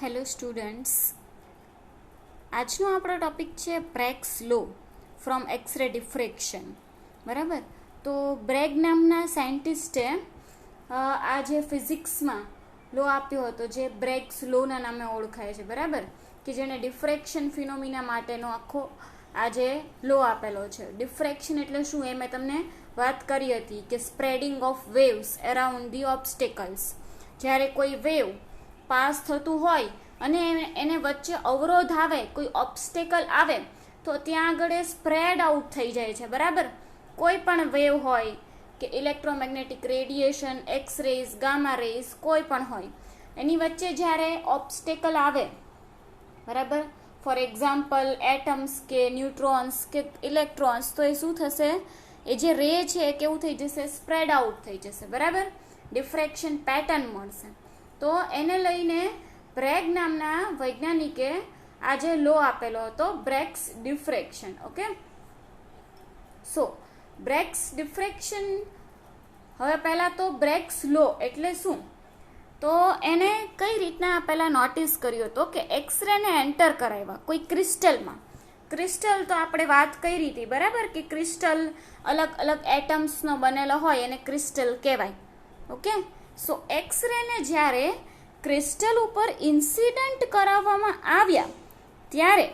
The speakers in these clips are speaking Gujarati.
હેલો સ્ટુડન્ટ્સ, આજનો આપણો ટોપિક છે બ્રેગ્સ લો ફ્રોમ એક્સરે ડિફ્રેક્શન. બરાબર. તો બ્રેગ નામના સાયન્ટિસ્ટે આ જે ફિઝિક્સમાં લો આપ્યો હતો, જે બ્રેગ્સ લોના નામે ઓળખાય છે, બરાબર, કે જેણે ડિફ્રેક્શન ફિનોમિના માટેનો આખો આ જે લો આપેલો છે. ડિફ્રેક્શન એટલે શું, એ મેં તમને વાત કરી હતી કે spreading of waves around the obstacles. જ્યારે કોઈ વેવ પાસ થતું હોય અને એને વચ્ચે અવરોધ આવે, કોઈ ઓબ્સ્ટેકલ આવે, તો ત્યાં આગળ એ સ્પ્રેડ આઉટ થઈ જાય છે. બરાબર. કોઈ પણ વેવ હોય કે electromagnetic radiation, X rays, gamma rays, કોઈ પણ હોય, એની વચ્ચે જ્યારે ઓબ્સ્ટેકલ આવે, બરાબર, ફોર એક્ઝામ્પલ એટમ્સ કે ન્યુટ્રોન્સ કે ઇલેક્ટ્રોન્સ, તો એ શું થશે, એ જે રે છે એ કેવું થઈ જશે, સ્પ્રેડ આઉટ થઈ જશે. બરાબર. ડિફ્રેક્શન પેટર્ન મળશે. તો એને લઈને બ્રેગ નામના વૈજ્ઞાનિકે આજે લો આપેલો હતો, બ્રેગ્સ ડિફ્રેક્શન. Okay, so બ્રેગ્સ diffraction. હવે પહેલાં તો બ્રેગ્સ લો એટલે શું, તો એને કઈ રીતના પહેલાં નોટિસ કર્યો હતો કે એક્સરેને એન્ટર કરાવ્યા કોઈ ક્રિસ્ટલમાં. ક્રિસ્ટલ તો આપણે વાત કરી હતી, બરાબર, કે ક્રિસ્ટલ અલગ અલગ એટમ્સનો બનેલો હોય એને ક્રિસ્ટલ કહેવાય. ઓકે, સો એક્સરેને જ્યારે ક્રિસ્ટલ ઉપર ઇન્સિડન્ટ કરાવવામાં આવ્યા ત્યારે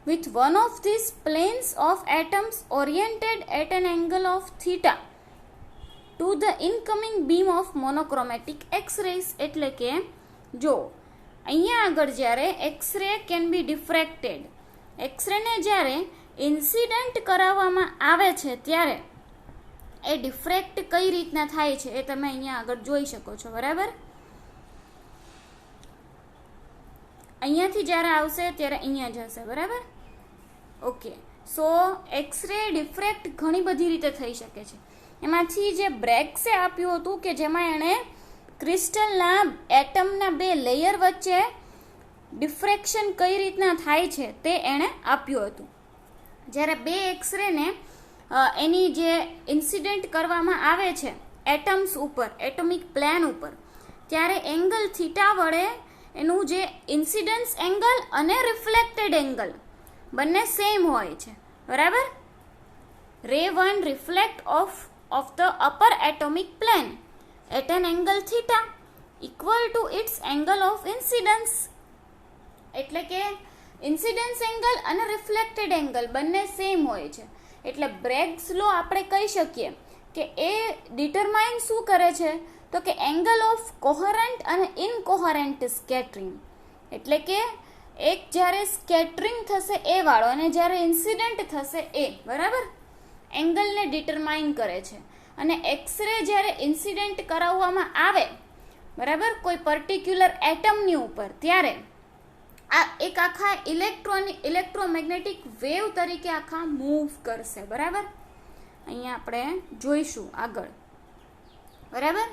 with one of these planes of atoms oriented at an angle of theta to the incoming beam of monochromatic x-rays. એટલે કે જો અહીંયા આગળ જ્યારે એક્સરે કેન બી ડિફ્રેક્ટેડ, એક્સરેને જ્યારે ઇન્સિડન્ટ કરાવવામાં આવે છે ત્યારે એ ડિફ્રેક્ટ કઈ રીતના થાય છે એ તમે અહીંયા આગળ જોઈ શકો છો. બરાબર. અહીંયાથી જ્યારે આવશે ત્યારે અહીંયા જશે. બરાબર. ઓકે, સો એક્સરે ડિફ્રેક્ટ ઘણી બધી રીતે થઈ શકે છે. એમાંથી જે બ્રેગ્સે આપ્યું હતું કે જેમાં એણે ક્રિસ્ટલના એટમના બે લેયર વચ્ચે ડિફ્રેક્શન કઈ રીતના થાય છે તે એણે આપ્યું હતું. જ્યારે બે એક્સરેને એની જે ઇન્સિડન્ટ કરવામાં આવે છે એટમ્સ ઉપર, એટોમિક પ્લેન ઉપર, ત્યારે એંગલ થીટા વડે એનું જે ઇન્સિડન્સ એંગલ અને રિફ્લેક્ટેડ એંગલ બંને સેમ હોય છે. બરાબર. Ray 1 reflect off the upper atomic plane at an angle theta equal to its angle of incidence. એટલે કે ઇન્સિડન્સ એંગલ અને રિફ્લેક્ટેડ એંગલ બંને સેમ હોય છે. એટલે બ્રેગ્સ લો આપણે કહી શકીએ કે એ ડિટરમાઇન શું કરે છે, તો કે એંગલ ઓફ કોહરન્ટ અને ઇનકોહરન્ટ સ્કેટરિંગ. એટલે કે એક જ્યારે સ્કેટરિંગ થશે એ વાળો અને જ્યારે ઇન્સિડન્ટ થશે એ, બરાબર, એંગલને ડિટરમાઇન કરે છે. અને એક્સરે જ્યારે ઇન્સિડન્ટ કરાવવામાં આવે, બરાબર, કોઈ પર્ટિક્યુલર એટમની ઉપર, ત્યારે આ એક આખા ઇલેક્ટ્રોમેગ્નેટિક વેવ તરીકે આખા મૂવ કરશે. બરાબર. અહીંયા આપણે જોઈશું આગળ. બરાબર,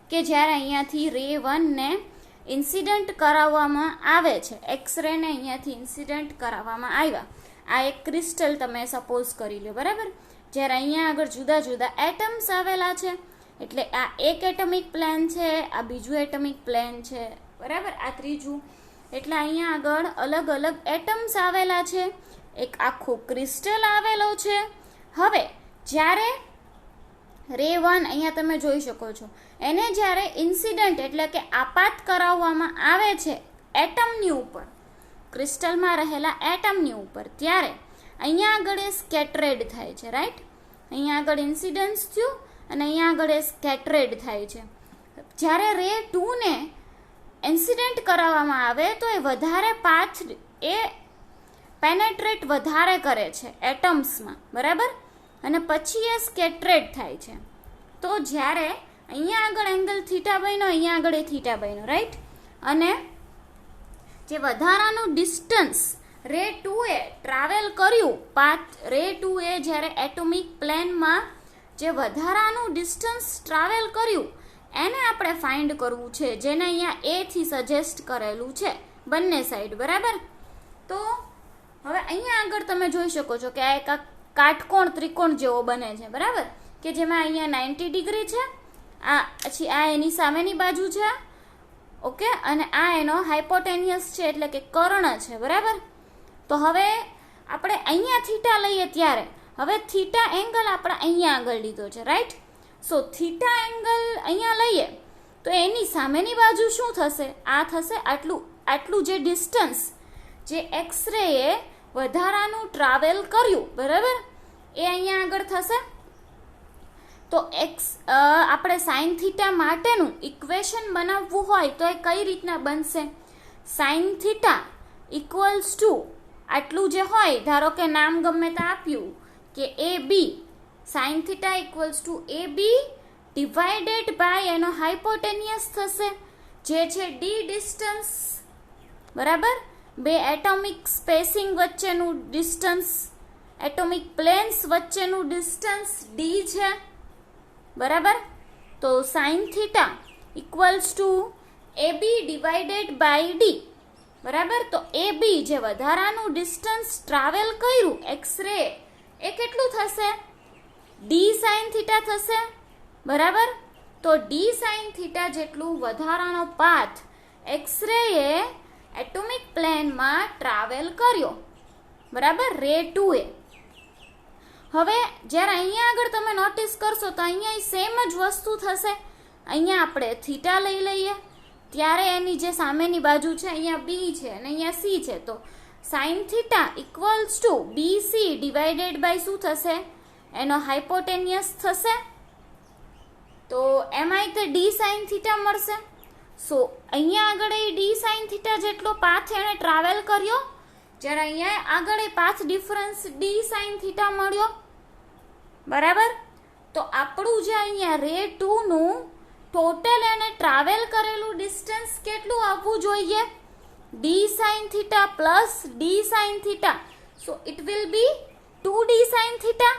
કે જ્યારે અહીંયાથી રે 1ને ઇન્સિડન્ટ કરાવવામાં આવે છે, એક્સરેને અહીંયાથી ઇન્સિડન્ટ કરાવવામાં આવ્યા, આ એક ક્રિસ્ટલ તમે સપોઝ કરી લો. બરાબર. જ્યારે અહીંયા આગળ જુદા જુદા એટમ્સ આવેલા છે, એટલે આ એક એટમિક પ્લેન છે, આ બીજું એટમિક પ્લેન છે, બરાબર, આ ત્રીજું, એટલે અહીંયા આગળ અલગ અલગ એટમ્સ આવેલા છે, એક આખો ક્રિસ્ટલ આવેલો છે. હવે જ્યારે રે 1 અહીંયા તમે જોઈ શકો છો, એને જ્યારે ઇન્સિડન્ટ એટલે કે આપાત કરાવવામાં આવે છે એટમની ઉપર, ક્રિસ્ટલમાં રહેલા એટમની ઉપર, ત્યારે અહીંયા આગળ એ સ્કેટરેડ થાય છે. રાઈટ. અહીંયા આગળ ઇન્સિડન્સ થયું અને અહીંયા આગળ એ સ્કેટરેડ થાય છે. જ્યારે રે 2ને ઇન્સિડન્ટ કરાવવામાં આવે તો એ વધારે પાથ એ પેનેટ્રેટ વધારે કરે છે એટમ્સમાં. બરાબર. અને પછી એ સ્કેટરેડ થાય છે. તો જ્યારે અહીંયા આગળ એંગલ થીટા બન્યો, અહીંયા આગળ એ થીટા બન્યો. રાઈટ. અને જે વધારાનું ડિસ્ટન્સ રે 2એ ટ્રાવેલ કર્યું, પાથ રે 2એ જ્યારે એટોમિક પ્લેનમાં જે વધારાનું ડિસ્ટન્સ ટ્રાવેલ કર્યું એને આપણે ફાઇન્ડ કરવું છે, જેને અહીંયા એ થી સજેસ્ટ કરેલું છે બંને સાઈડ. બરાબર. તો હવે અહીંયા આગળ તમે જોઈ શકો છો કે આ એક કાટકોણ ત્રિકોણ જેવો બને છે. બરાબર, કે જેમાં અહીંયા 90 ડિગ્રી છે, આ પછી આ એની સામેની બાજુ છે, ઓકે, અને આ એનો હાઇપોટેનિયસ છે એટલે કે કર્ણ છે, બરાબર. તો હવે આપણે અહીંયા થીટા લઈએ ત્યારે હવે થીટા એંગલ આપણે અહીંયા આગળ લીધો છે, રાઈટ. સો થીટા એંગલ અહીંયા લઈએ તો એની સામેની બાજુ શું થશે? આ થશે આટલું જે ડિસ્ટન્સ જે એક્સરે એ વધારાનું ટ્રાવેલ કર્યું, બરાબર, એ અહીંયા આગળ થશે. તો આપણે સાઇન થીટા માટેનું ઇક્વેશન બનાવવું હોય તો એ કઈ રીતના બનશે? સાઇન થીટા ઇક્વલ્સ ટુ આટલું જે હોય, ધારો કે નામ ગમે તે આપ્યું કે A B, sine theta equals to A B divided by એનો હાઇપોટેનિયસ થશે, જે છે ડી ડિસ્ટન્સ, બરાબર. બે એટોમિક સ્પેસિંગ વચ્ચેનું ડિસ્ટન્સ, એટોમિક પ્લેન્સ વચ્ચેનું ડિસ્ટન્સ ડી છે, બરાબર. તો sine theta equals to A B divided by d, બરાબર. તો એ બી જે વધારાનું ડિસ્ટન્સ ટ્રાવેલ કર્યું એક્સરે એ કેટલું થશે? ડી સાઇન થીટા થશે, બરાબર. તો ડી સાઇન થીટા જેટલું વધારાનો પાથ એક્સરે એ એટોમિક પ્લેનમાં ટ્રાવેલ કર્યો, બરાબર, રે 2 એ. હવે જ્યારે અહીંયા આગળ તમે નોટિસ કરશો તો અહીંયા સેમ જ વસ્તુ થશે. અહીંયા આપણે થીટા લઈ લઈએ ત્યારે એની જે સામેની બાજુ છે અહીંયા બી છે અને અહીંયા સી છે, તો sine theta equals to B C divided by શું થશે? એનો હાઇપોટેનિયસ થશે. તો એમાંય તે ડી સાઇન થીટા મળશે. સો અહીંયા આગળ એ ડી સાઇન થીટા જેટલો પાથ એણે ટ્રાવેલ કર્યો, જ્યારે અહીંયા આગળ એ path difference d sine theta મળ્યો, બરાબર. તો આપણું જે અહીંયા રે 2 નું ટોટલ એને ટ્રાવેલ કરેલું ડિસ્ટન્સ કેટલું આવવું જોઈએ? D sine theta plus D sine theta. So it will B 2d sine theta,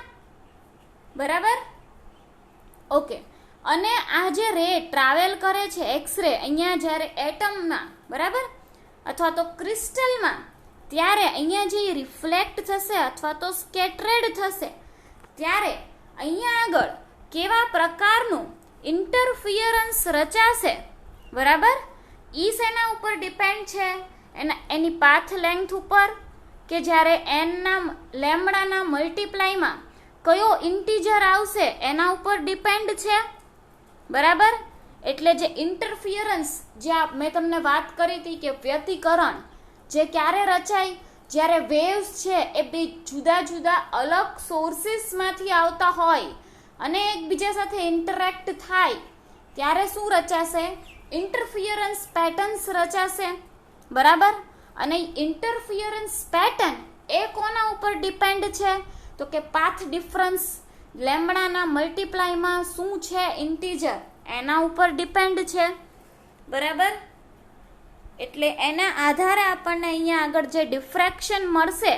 બરાબર. ઓકે, અને આ જે રે ટ્રાવેલ કરે છે એક્સરે અહીંયા જ્યારે એટમમાં, બરાબર, અથવા તો ક્રિસ્ટલમાં, ત્યારે અહીંયા જે રિફ્લેક્ટ થશે અથવા તો સ્કેટરેડ થશે ત્યારે અહીંયા આગળ કેવા પ્રકારનું ઇન્ટરફિયરન્સ રચાશે, બરાબર. ઈ શેના ઉપર ડિપેન્ડ છે? એની પાથ લેન્થ ઉપર, કે જ્યારે એનના લેમ્બડાના મલ્ટીપ્લાયમાં કયો ઇન્ટીજર આવશે એના ઉપર ડિપેન્ડ છે, બરાબર. એટલે જે ઇન્ટરફિયરન્સ જે મેં તમને વાત કરી હતી કે વ્યતિકરણ જે ક્યારે રચાય? જ્યારે વેવ્સ છે એ બે જુદા જુદા અલગ સોર્સિસમાંથી આવતા હોય અને એકબીજા સાથે ઇન્ટરેક્ટ થાય ત્યારે શું રચાશે? ઇન્ટરફિયરન્સ પેટર્ન્સ રચાશે, બરાબર. અને ઇન્ટરફિયરન્સ પેટર્ન એ કોના ઉપર ડિપેન્ડ છે? તો કે પાથ ડિફરન્સ લેમ્બડાના મલ્ટીપ્લાયમાં શું છે ઇન્ટીજર એના ઉપર ડિપેન્ડ છે, બરાબર. એટલે એના આધારે આપણને અહીંયા આગળ જે ડિફ્રેક્શન મળશે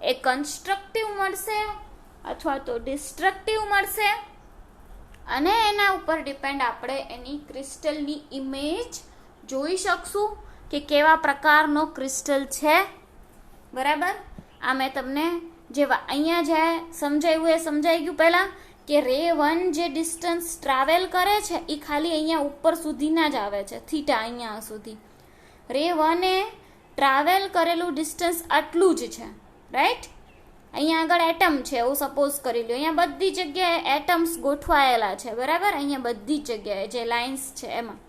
એ કન્સ્ટ્રક્ટિવ મળશે અથવા તો ડિસ્ટ્રક્ટિવ મળશે, અને એના ઉપર ડિપેન્ડ આપણે એની ક્રિસ્ટલની ઇમેજ જોઈ શકશું કે કેવા પ્રકારનો ક્રિસ્ટલ છે, બરાબર. આ મેં તમને જેવા અહીંયા જે સમજાવ્યું એ સમજાઈ ગયું પહેલાં કે રે 1 જે ડિસ્ટન્સ ટ્રાવેલ કરે છે એ ખાલી અહીંયા ઉપર સુધીના જ આવે છે, થીટા અહીંયા સુધી. રે 1 એ ટ્રાવેલ કરેલું ડિસ્ટન્સ આટલું જ છે, રાઈટ. અહીંયા આગળ એટમ છે એવું સપોઝ કરી લો, અહીંયા બધી જગ્યાએ એટમ્સ ગોઠવાયેલા છે, બરાબર. અહીંયા બધી જ જગ્યાએ જે લાઇન્સ છે એમાં.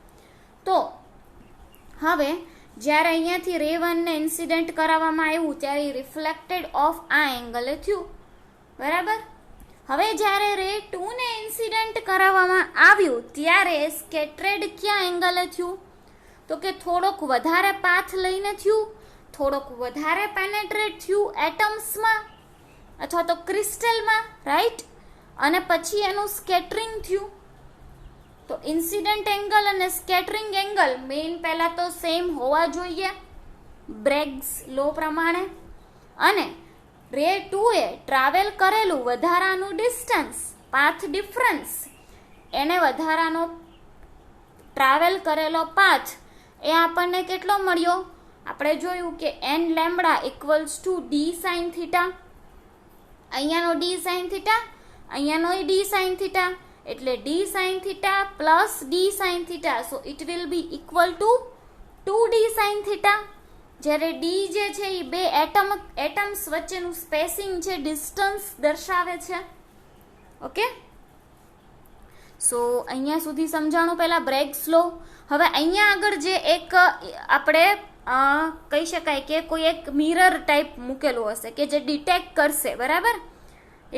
તો હવે જ્યારે અહીંયાથી રે 1 ને ઇન્સિડન્ટ કરાવવામાં આવ્યું ત્યારે રિફ્લેક્ટેડ ઓફ આ એંગલે થયું, બરાબર. હવે જ્યારે રે 2 ને ઇન્સિડન્ટ કરાવવામાં આવ્યું ત્યારે સ્કેટરેડ ક્યાં એંગલે થયું? તો કે થોડોક વધારે પાથ લઈને થયું, થોડોક વધારે પેનેટ્રેટ થયું એટમ્સમાં અથવા તો ક્રિસ્ટલમાં, રાઈટ. અને પછી એનું સ્કેટરિંગ થયું. તો ઇન્સિડન્ટ એંગલ અને સ્કેટરિંગ એંગલ મેઇન પહેલાં તો સેમ હોવા જોઈએ બ્રેગ્સ લો પ્રમાણે. અને રે 2 એ ટ્રાવેલ કરેલું વધારાનું ડિસ્ટન્સ, પાથ ડિફરન્સ, એને વધારાનો ટ્રાવેલ કરેલો પાથ એ આપણને કેટલો મળ્યો? આપણે જોયું કે n lambda equals to d sine theta. અહીંયાનો ડી સાઇન થીટા, અહીંયાનો ડી સાઇન થીટા, એટલે d sin theta plus d sin theta, so it will be equal to 2d sin theta. જ્યારે d જે છે એ બે એટમ્સ વચ્ચેનું સ્પેસિંગ છે, ડિસ્ટન્સ દર્શાવે છે. ઓકે, સો અહીંયા સુધી સમજાણું પહેલા બ્રેગ્સ લો. હવે અહીંયા આગળ જે એક આપણે કહી શકાય કે કોઈ એક મિરર ટાઈપ મૂકેલું હશે કે જે ડિટેક્ટ કરશે, બરાબર,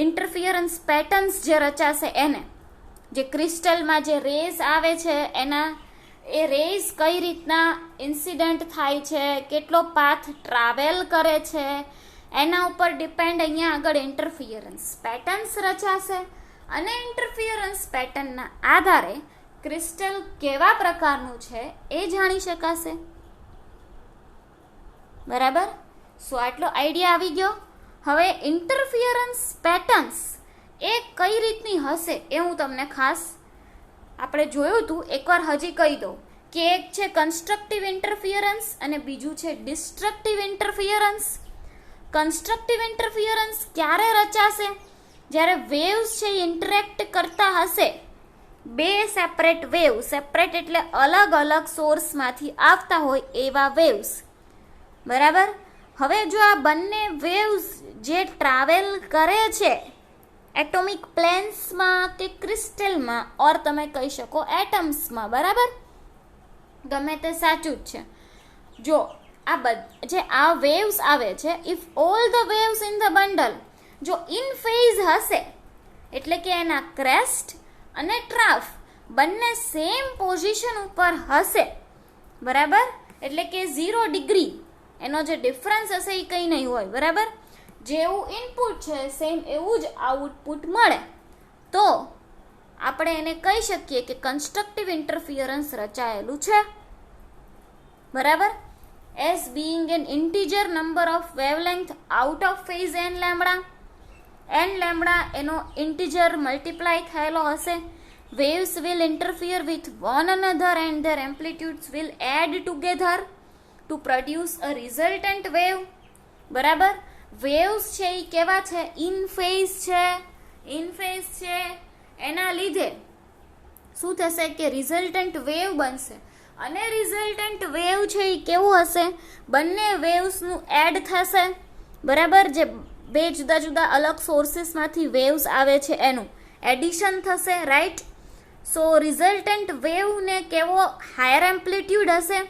ઇન્ટરફિયરન્સ પેટર્ન્સ જે રચાશે એને, જે ક્રિસ્ટલમાં જે રેઝ આવે છે એના એ રેઝ કઈ રીતના ઇન્સિડન્ટ થાય છે, કેટલો પાથ ટ્રાવેલ કરે છે, એના ઉપર ડિપેન્ડ અહીંયા આગળ ઇન્ટરફિયરન્સ પેટર્ન્સ રચાશે અને ઇન્ટરફિયરન્સ પેટર્નના આધારે ક્રિસ્ટલ કેવા પ્રકારનું છે એ જાણી શકાશે. બરાબર, સો આટલો આઈડિયા આવી ગયો. હવે ઇન્ટરફિયરન્સ પેટર્ન્સ એ કઈ રીતની હશે એ હું તમને ખાસ આપણે જોયું હતું, એકવાર હજી કહી દઉં કે એક છે કન્સ્ટ્રક્ટિવ ઇન્ટરફિયરન્સ અને બીજું છે ડિસ્ટ્રક્ટિવ ઇન્ટરફિયરન્સ. કન્સ્ટ્રક્ટિવ ઇન્ટરફિયરન્સ ક્યારે રચાશે? જ્યારે વેવ્સ છે ઇન્ટરેક્ટ કરતા હશે, બે સેપરેટ વેવ, સેપરેટ એટલે અલગ અલગ સોર્સમાંથી આવતા હોય એવા વેવ્સ. બરાબર, હવે જો આ બંને વેવ્સ જે ટ્રાવેલ કરે છે એટોમિક પ્લેન્સમાં કે ક્રિસ્ટલમાં, ઓર તમે કહી શકો એટમ્સમાં, બરાબર, ગમે તે સાચું જ છે. જો આ વેવ્સ આવે છે, if all the waves in the bundle જો ઇન ફેઝ હશે, એટલે કે એના ક્રેસ્ટ અને ટ્રાફ બંને સેમ પોઝિશન ઉપર હશે, બરાબર, એટલે કે 0 ડિગ્રી એનો જે ડિફરન્સ હશે એ કંઈ નહીં હોય, બરાબર, જેવું ઇનપુટ છે સેમ એવું જ આઉટપુટ મળે, તો આપણે એને કહી શકીએ કે કન્સ્ટ્રક્ટિવ ઇન્ટરફિયરન્સ રચાયેલું છે. બરાબર, as being an integer number of wavelength out of phase n lambda એનો ઇન્ટીજર મલ્ટીપ્લાય થયેલો હશે. waves will interfere with one another and their amplitudes will add together to produce a resultant wave. બરાબર, વેવ્સ છે એ કેવા છે? ઇન ફેઝ છે, એના લીધે શું થશે કે રિઝલ્ટન્ટ વેવ બનશે. અને રિઝલ્ટન્ટ વેવ છે એ કેવું હશે? બંને વેવ્સનું એડ થશે, બરાબર, જે બે જુદા જુદા અલગ સોર્સિસમાંથી વેવ્સ આવે છે એનું એડિશન થશે, રાઈટ. સો રિઝલ્ટન્ટ વેવને કેવો? હાયર એમ્પ્લિટ્યુડ હશે,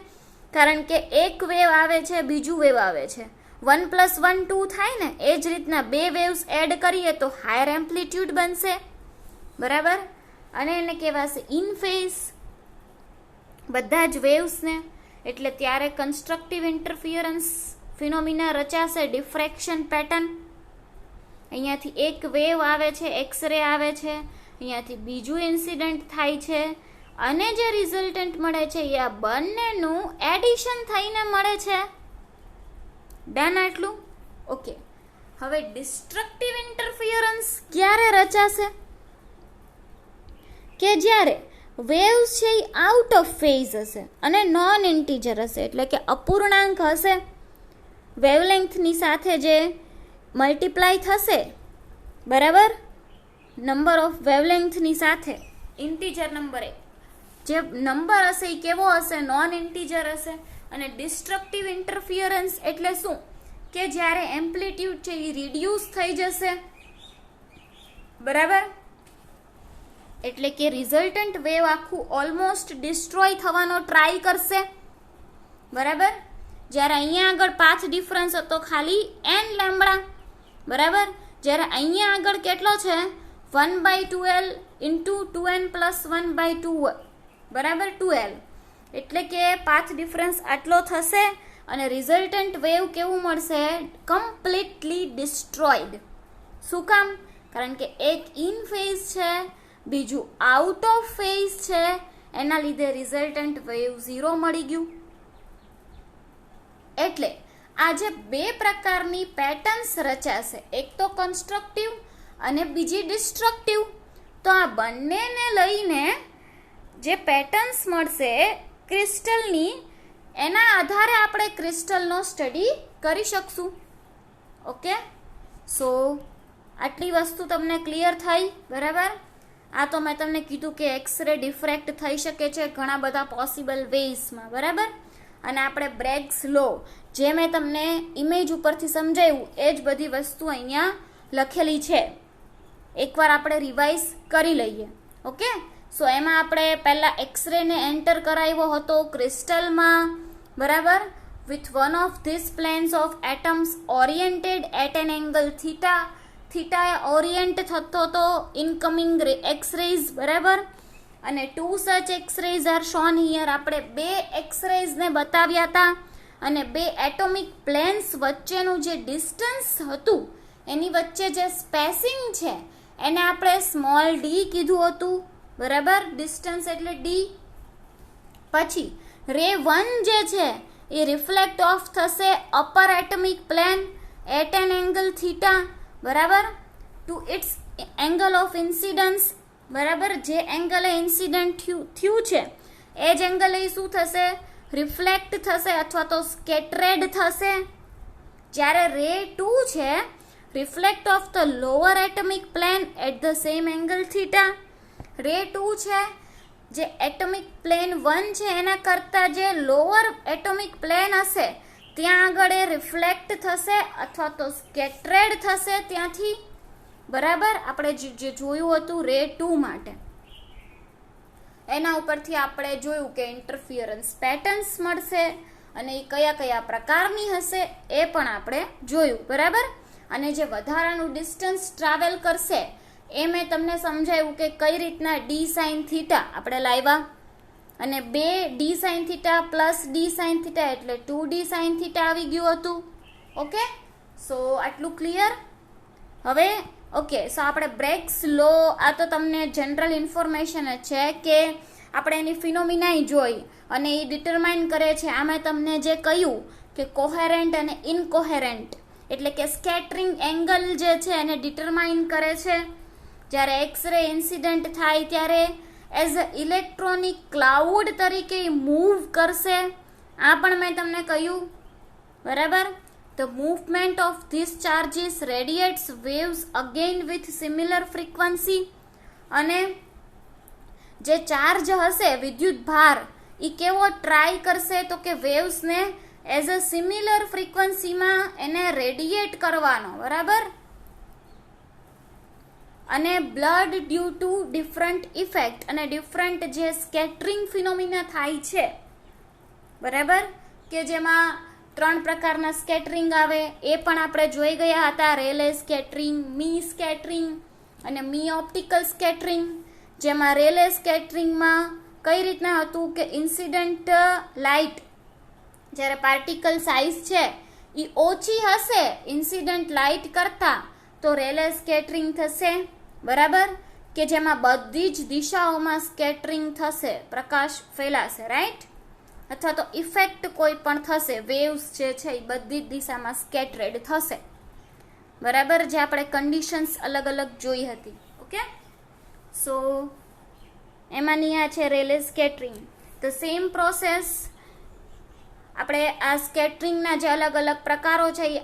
કારણ કે એક વેવ આવે છે, બીજું વેવ આવે છે, 1 + 1 2 થાય ને, એ જ રીતના બે વેવ્સ એડ કરીએ તો હાયર એમ્પ્લિટ્યુડ બનશે, બરાબર, અને એને કહેવાશે ઇન ફેઝ બધા જ વેવ્સને. એટલે ત્યારે કન્સ્ટ્રક્ટિવ ઇન્ટરફિયરન્સ ફિનોમિના રચાશે, ડિફ્રેક્શન પેટર્ન. અહીંયાથી એક વેવ આવે છે, એક્સરે આવે છે, અહીંયાથી બીજું ઇન્સિડન્ટ થાય છે, અને જે રિઝલ્ટન્ટ મળે છે એ આ બંનેનું એડિશન થઈને મળે છે. ડન આટલું? ઓકે, હવે ડિસ્ટ્રક્ટિવ ઇન્ટરફિયરન્સ ક્યારે રચાશે? કે જ્યારે વેવ્સ છે એ આઉટ ઓફ ફેઝ હશે અને નોન ઇન્ટીજર હશે, એટલે કે અપૂર્ણાંક હશે. વેવલેન્થની સાથે જે મલ્ટીપ્લાય થશે, બરાબર, નંબર ઓફ વેવલેન્થની સાથે ઇન્ટીજર નંબર જે નંબર હશે એ કેવો હશે? નોન ઇન્ટીજર હશે. અને ડિસ્ટ્રક્ટિવ ઇન્ટરફિયરન્સ એટલે શું? કે જ્યારે એમ્પ્લિટ્યુડ છે એ રિડ્યુસ થઈ જશે, બરાબર, એટલે કે રિઝલ્ટન્ટ વેવ આખું ઓલમોસ્ટ ડિસ્ટ્રોય થવાનો ટ્રાય કરશે, બરાબર. જ્યારે અહીંયા આગળ પાથ ડિફરન્સ હતો ખાલી n લેમ્બડા, બરાબર, જ્યારે અહીંયા આગળ કેટલો છે? 1/2l ઇન્ટુ 2n + 1/2, બરાબર, 2l, એટલે કે પાથ ડિફરન્સ આટલો થશે અને રિઝલ્ટન્ટ વેવ કેવું મળશે? કમ્પ્લીટલી ડિસ્ટ્રોયડ. શું કામ? કારણ કે એક ઇન ફેઝ છે, બીજું આઉટ ઓફ ફેઝ છે, એના લીધે રિઝલ્ટન્ટ વેવ 0 મળી ગયું. એટલે આ જે બે પ્રકારની પેટર્ન્સ રચાશે, એક તો કન્સ્ટ્રક્ટિવ અને બીજી ડિસ્ટ્રક્ટિવ, તો આ બંનેને લઈને જે પેટર્ન્સ મળશે ક્રિસ્ટલની, એના આધારે આપણે ક્રિસ્ટલનો સ્ટડી કરી શકશું. ઓકે, સો આટલી વસ્તુ તમને ક્લિયર થઈ, બરાબર. આ તો મેં તમને કીધું કે એક્સરે ડિફ્રેક્ટ થઈ શકે છે ઘણા બધા પોસિબલ વેઝમાં, બરાબર. અને આપણે બ્રેગ્સ લો જે મેં તમને ઇમેજ ઉપરથી સમજાવ્યું એ જ બધી વસ્તુ અહીંયા લખેલી છે. એકવાર આપણે રિવાઇઝ કરી લઈએ. ઓકે, સો એમાં આપણે પહેલાં એક્સરેને એન્ટર કરાવ્યો હતો ક્રિસ્ટલમાં, બરાબર, with one of these planes of atoms oriented at an angle theta. Theta એ ઓરિએન્ટ થતો હતો ઇનકમિંગ એક્સરેઝ, બરાબર. અને 2 સચ એક્સરેઝ આર શોન હિયર. આપણે 2 એક્સરેઝને બતાવ્યા હતા અને 2 એટોમિક પ્લેન્સ વચ્ચેનું જે ડિસ્ટન્સ હતું એની વચ્ચે જે સ્પેસિંગ છે એને આપણે સ્મોલ ડી કીધું હતું, બરાબર. ડિસ્ટન્સ એટલે ડી. પછી રે 1 જે છે એ રિફ્લેક્ટ ઓફ થશે upper atomic plane at an angle theta, બરાબર, to its angle of incidence, બરાબર. જે એંગલે ઇન્સિડન્ટ થયું છે એ જ એંગલે શું થશે, રિફ્લેક્ટ થશે અથવા તો સ્કેટરેડ થશે. જ્યારે રે 2 છે reflect off the lower atomic plane at the same angle theta. Ray 2 છે જે એટમિક પ્લેન 1 છે એના કરતાં જે લોઅર એટમિક પ્લેન હશે ત્યાં આગળ એ રિફ્લેક્ટ થશે અથવા તો સ્કેટરેડ થશે ત્યાંથી, બરાબર. આપણે જે જોયું હતું રે 2 માટે એના ઉપરથી આપણે જોયું કે ઇન્ટરફિયરન્સ પેટર્ન્સ મળશે અને એ કયા કયા પ્રકારની હશે એ પણ આપણે જોયું, બરાબર. અને જે વધારાનું ડિસ્ટન્સ ટ્રાવેલ કરશે એ મેં તમને સમજાવ્યું કે કઈ રીતના ડી સાઇન થીટા આપણે લાવ્યા અને 2 D sine theta plus D sine theta એટલે 2 ડી સાઇન થીટા આવી ગયું હતું. ઓકે, સો આટલું ક્લિયર. હવે ઓકે, સો આપણે બ્રેગ્સ લો આ તો તમને જનરલ ઇન્ફોર્મેશન જ છે કે આપણે એની ફિનોમિનાઈ જોઈ અને એ ડિટરમાઇન કરે છે. આ મેં તમને જે કહ્યું કે કોહેરેન્ટ અને ઇનકોહેરેન્ટ એટલે કે સ્કેટરિંગ એંગલ જે છે એને ડિટરમાઇન કરે છે. જ્યારે એક્સરે ઇન્સિડન્ટ થાય ત્યારે એઝ અ ઇલેક્ટ્રોનિક ક્લાઉડ તરીકે મૂવ કરશે. આ પણ મેં તમને કહ્યું, બરાબર. The movement of these charges radiates waves again with similar frequency. અને જે ચાર્જ હશે વિદ્યુત ભાર એ કેવો ટ્રાય કરશે તો કે વેવ્સને એઝ અ સિમિલર ફ્રીક્વન્સીમાં એને રેડિયેટ કરવાનો, બરાબર. અને બ્લડ ડ્યુ ટુ ડિફરન્ટ ઇફેક્ટ અને ડિફરન્ટ જે સ્કેટરિંગ ફિનોમિના થાય છે, બરાબર, કે જેમાં 3 પ્રકારના સ્કેટરિંગ આવે એ પણ આપણે જોઈ ગયા હતા. રેલે સ્કેટરિંગ, મી સ્કેટરિંગ અને મી ઓપ્ટિકલ સ્કેટરિંગ. જેમાં રેલે સ્કેટરિંગમાં કઈ રીતના હતું કે ઇન્સિડન્ટ લાઇટ જ્યારે પાર્ટિકલ સાઇઝ છે એ ઓછી હશે ઇન્સિડન્ટ લાઇટ કરતાં તો રેલે સ્કેટરિંગ થશે, બરાબર, કે જેમાં બધી જ દિશાઓમાં સ્કેટરિંગ થશે, પ્રકાશ ફેલાશે, રાઈટ. અથવા તો ઇફેક્ટ કોઈ પણ થશે, વેવ્સ જે છે એ બધી જ દિશામાં સ્કેટરેડ થશે, બરાબર. જે આપણે કન્ડિશન્સ અલગ અલગ જોઈ હતી. ઓકે, સો એમાંની આ છે Rayleigh scattering. The same process આપણે આ સ્કેટરિંગના જે અલગ અલગ પ્રકારો છે એ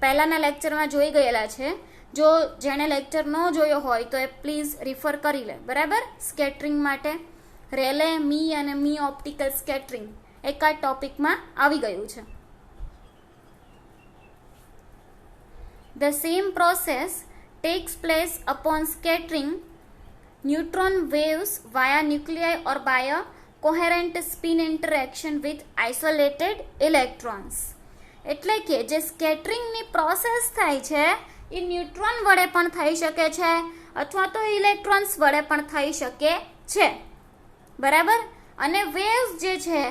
પહેલાંના લેક્ચરમાં જોઈ ગયેલા છે. જો જેણે લેક્ચર ન જોયો હોય તો એ પ્લીઝ રિફર કરી લે, બરાબર. સ્કેટરિંગ માટે રેલે, મી અને મી ઓપ્ટિકલ સ્કેટરિંગ એક આ ટોપિકમાં આવી ગયું છે. The same process takes place upon scattering neutron waves via nuclei or by a coherent spin interaction with isolated electrons. એટલે કે જે સ્કેટરિંગની પ્રોસેસ થાય છે એ ન્યુટ્રોન વડે પણ થઈ શકે છે અથવા તો ઇલેક્ટ્રોન્સ વડે પણ થઈ શકે છે, બરાબર. અને વેવ્સ જે છે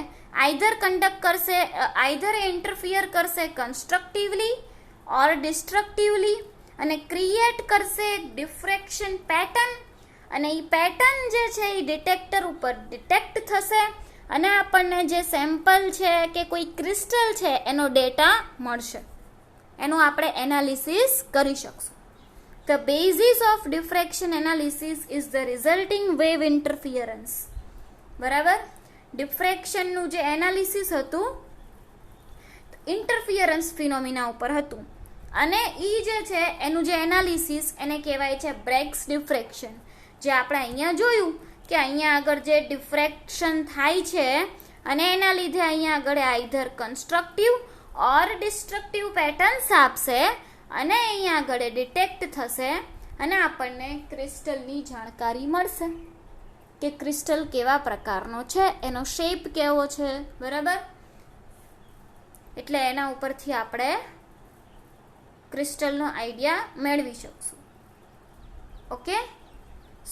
આઈધર કન્ડક્ટ કરશે, આઈધર ઇન્ટરફિયર કરશે કન્સ્ટ્રક્ટિવલી ઓર ડિસ્ટ્રક્ટિવલી અને ક્રિએટ કરશે ડિફ્રેક્શન પેટર્ન. અને એ પેટર્ન જે છે એ ડિટેક્ટર ઉપર ડિટેક્ટ થશે અને આપણને જે સેમ્પલ છે કે કોઈ ક્રિસ્ટલ છે એનો ડેટા મળશે, એનું આપણે એનાલિસિસ કરી શકશું. The basis of diffraction analysis is the resulting wave interference. બરાબર. ડિફ્રેક્શનનું જે એનાલિસિસ હતું ઇન્ટરફિયરન્સ ફિનોમિના ઉપર હતું અને એ જે છે એનું જે એનાલિસિસ એને કહેવાય છે બ્રેગ્સ ડિફ્રેક્શન. જે આપણે અહીંયા જોયું કે અહીંયા આગળ જે ડિફ્રેક્શન થાય છે અને એના લીધે અહીંયા આગળ આઈધર કન્સ્ટ્રક્ટિવ ઓર ડિસ્ટ્રક્ટિવ પેટર્ન્સ આપશે અને અહીંયા આગળ ડિટેક્ટ થશે અને આપણને ક્રિસ્ટલની જાણકારી મળશે કે ક્રિસ્ટલ કેવા પ્રકારનો છે, એનો શેપ કેવો છે, બરાબર. એટલે એના ઉપરથી આપણે ક્રિસ્ટલનો આઈડિયા મેળવી શકશું. Okay,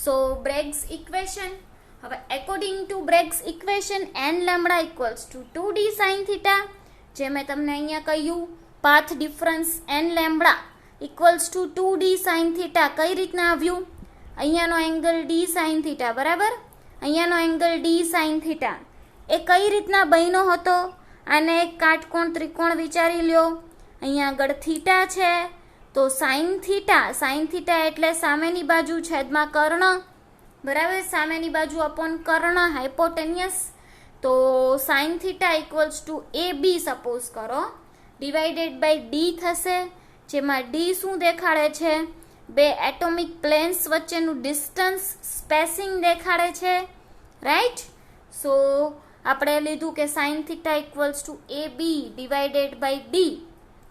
so Bragg's equation. હવે according to Bragg's equation n lambda equals to 2d sin theta, જે મેં તમને અહીંયા કહ્યું path difference n lambda equals to 2d sin theta કઈ રીતના આવ્યું, અહીંયાનો એંગલ d sin થીટા, બરાબર, અહીંયાનો એંગલ d sin થીટા એ કઈ રીતના બન્યો હતો, આને એક કાટકોણ ત્રિકોણ વિચારી લ્યો. અહીંયા આગળ થીટા છે તો સાઇન થીટા એટલે સામેની બાજુ છેદમાં કર્ણ, બરાબર, સામેની બાજુ અપોન કર્ણ હાઇપોટેનિયસ. તો sine theta equals to A B suppose કરો, ડિવાઇડેડ બાય ડી થશે, જેમાં ડી શું દેખાડે છે, બે એટોમિક પ્લેન્સ વચ્ચેનું ડિસ્ટન્સ સ્પેસિંગ દેખાડે છે, રાઈટ. સો આપણે લીધું કે sine theta equals to A B divided by d,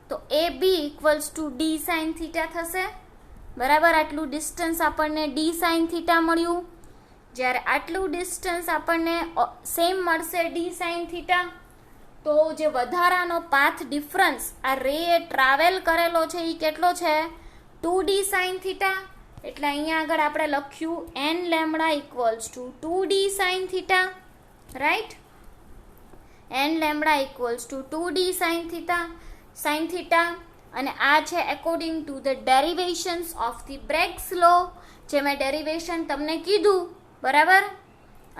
તો A B equals to d sine theta થશે, બરાબર. આટલું ડિસ્ટન્સ આપણને ડી સાઇન થીટા મળ્યું. જ્યારે આટલું ડિસ્ટન્સ આપણને સેમ મળશે ડી સાઇન થીટા, તો જે વધારાનો પાથ ડિફરન્સ આ રે ટ્રાવેલ કરેલો છે એ કેટલો છે, 2d sin થીટા. એટલે અહીંયા આગળ આપણે લખ્યું n lambda equals to 2d sin theta, right. n lambda equals to 2d sin theta. અને આ છે according to the derivations of the Bragg's law, જે મેં ડેરિવેશન તમને કીધું, બરાબર.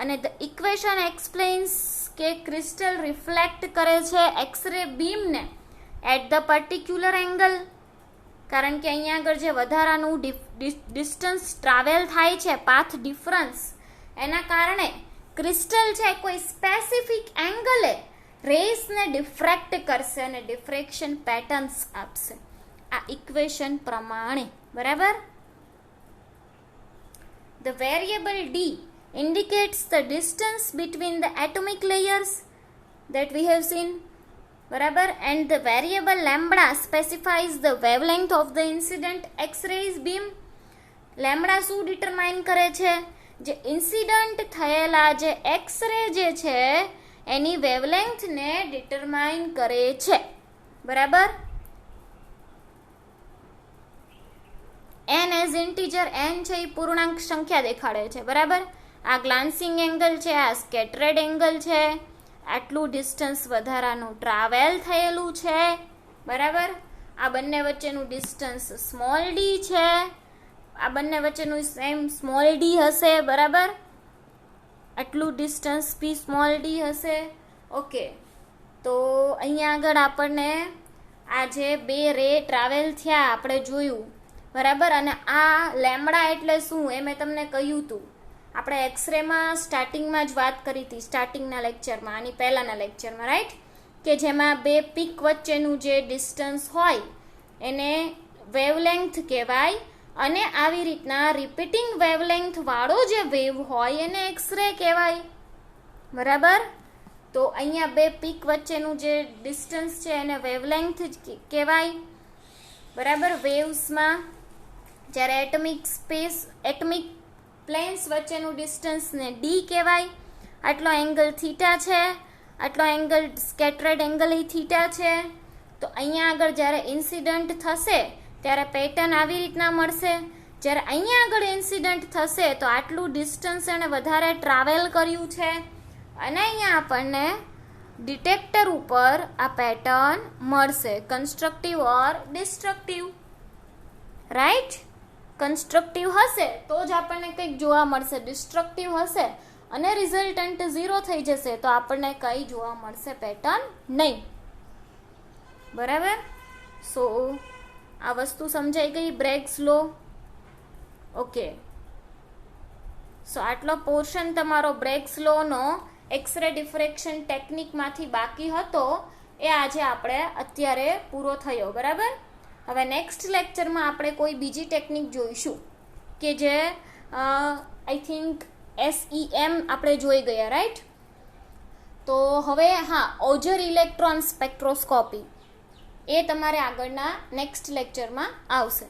અને ધ ઇક્વેશન એક્સપ્લેન્સ કે ક્રિસ્ટલ રિફ્લેક્ટ કરે છે એક્સરે બીમને એટ ધ પર્ટિક્યુલર એંગલ, કારણ કે અહીંયા આગળ જે વધારાનું ડિસ્ટન્સ ટ્રાવેલ થાય છે પાથ ડિફરન્સ, એના કારણે ક્રિસ્ટલ છે કોઈ સ્પેસિફિક એંગલે રેસને ડિફ્રેક્ટ કરશે અને ડિફ્રેક્શન પેટર્ન્સ આપશે આ ઇક્વેશન પ્રમાણે, બરાબર. The variable d indicates the distance between the atomic layers that we have seen, બરાબર, and the variable lambda specifies the wavelength of the incident x-rays beam. Lambda શું ડિટરમાઇન કરે છે, જે ઇન્સિડન્ટ થયેલા જે એક્સ-રે જે છે એની વેવલેન્થ ને ડિટરમાઇન કરે છે, બરાબર. n એઝ ઇન્ટીજર, n છે એ પૂર્ણાંક સંખ્યા દેખાડે છે, બરાબર. આ ગ્લાન્સિંગ એંગલ છે, આ સ્કેટરેડ એંગલ છે, આટલું ડિસ્ટન્સ વધારાનું ટ્રાવેલ થયેલું છે, બરાબર. આ બંને વચ્ચેનું ડિસ્ટન્સ સ્મોલ ડી છે, આ બંને વચ્ચેનું સેમ સ્મોલ ડી હશે, બરાબર. આટલું ડિસ્ટન્સ બી સ્મોલ ડી હશે. ઓકે, તો અહીંયા આગળ આપણને આ જે બે રે ટ્રાવેલ થયા આપણે જોયું, બરાબર. અને આ લેમ્બડા એટલે શું એ મેં તમને કહ્યું હતું, આપણે એક્સરેમાં સ્ટાર્ટિંગમાં જ વાત કરી હતી, સ્ટાર્ટિંગના લેક્ચરમાં, આની પહેલાંના લેક્ચરમાં, રાઈટ, કે જેમાં બે પીક વચ્ચેનું જે ડિસ્ટન્સ હોય એને વેવલેન્થ કહેવાય, અને આવી રીતના રિપીટિંગ વેવલેન્થ વાળો જે વેવ હોય એને એક્સરે કહેવાય, બરાબર. તો અહીંયા બે પીક વચ્ચેનું જે ડિસ્ટન્સ છે એને વેવલેન્થ જ કહેવાય, બરાબર. વેવ્સમાં જ્યારે એટમિક પ્લેન્સ વચ્ચેનું ડિસ્ટન્સને ડી કહેવાય. આટલો એંગલ થીટા છે, આટલો એંગલ સ્કેટરેડ એંગલ એ થીટા છે. તો અહીંયા આગળ જ્યારે ઇન્સિડન્ટ થશે ત્યારે પેટર્ન આવી રીતના મળશે. જ્યારે અહીંયા આગળ ઇન્સિડન્ટ થશે તો આટલું ડિસ્ટન્સ એણે વધારે ટ્રાવેલ કર્યું છે અને અહીંયા આપણને ડિટેક્ટર ઉપર આ પેટર્ન મળશે, કન્સ્ટ્રક્ટિવ ઓર ડિસ્ટ્રક્ટિવ, રાઈટ. કન્સ્ટ્રક્ટિવ હશે તો જ આપણને કંઈક જોવા મળશે, ડિસ્ટ્રક્ટિવ હશે અને રિઝલ્ટન્ટ 0 થઈ જશે તો આપણને કંઈ જોવા મળશે પેટર્ન નહીં, બરાબર. સો આ વસ્તુ સમજાઈ ગઈ, બ્રેગ્સ લો. ઓકે, સો આટલો પોર્શન તમારો બ્રેગ્સ લોનો એક્સરે ડિફ્રેક્શન ટેકનિકમાંથી બાકી હતો એ આજે આપણે અત્યારે પૂરો થયો, બરાબર. હવે નેક્સ્ટ લેક્ચરમાં આપણે કોઈ બીજી ટેકનિક જોઈશું કે જે આઈ થિંક SEM આપણે જોઈ ગયા, રાઈટ? તો હવે હા, ઓઝર ઇલેક્ટ્રોન સ્પેક્ટ્રોસ્કોપી એ તમારે આગળના નેક્સ્ટ લેક્ચરમાં આવશે.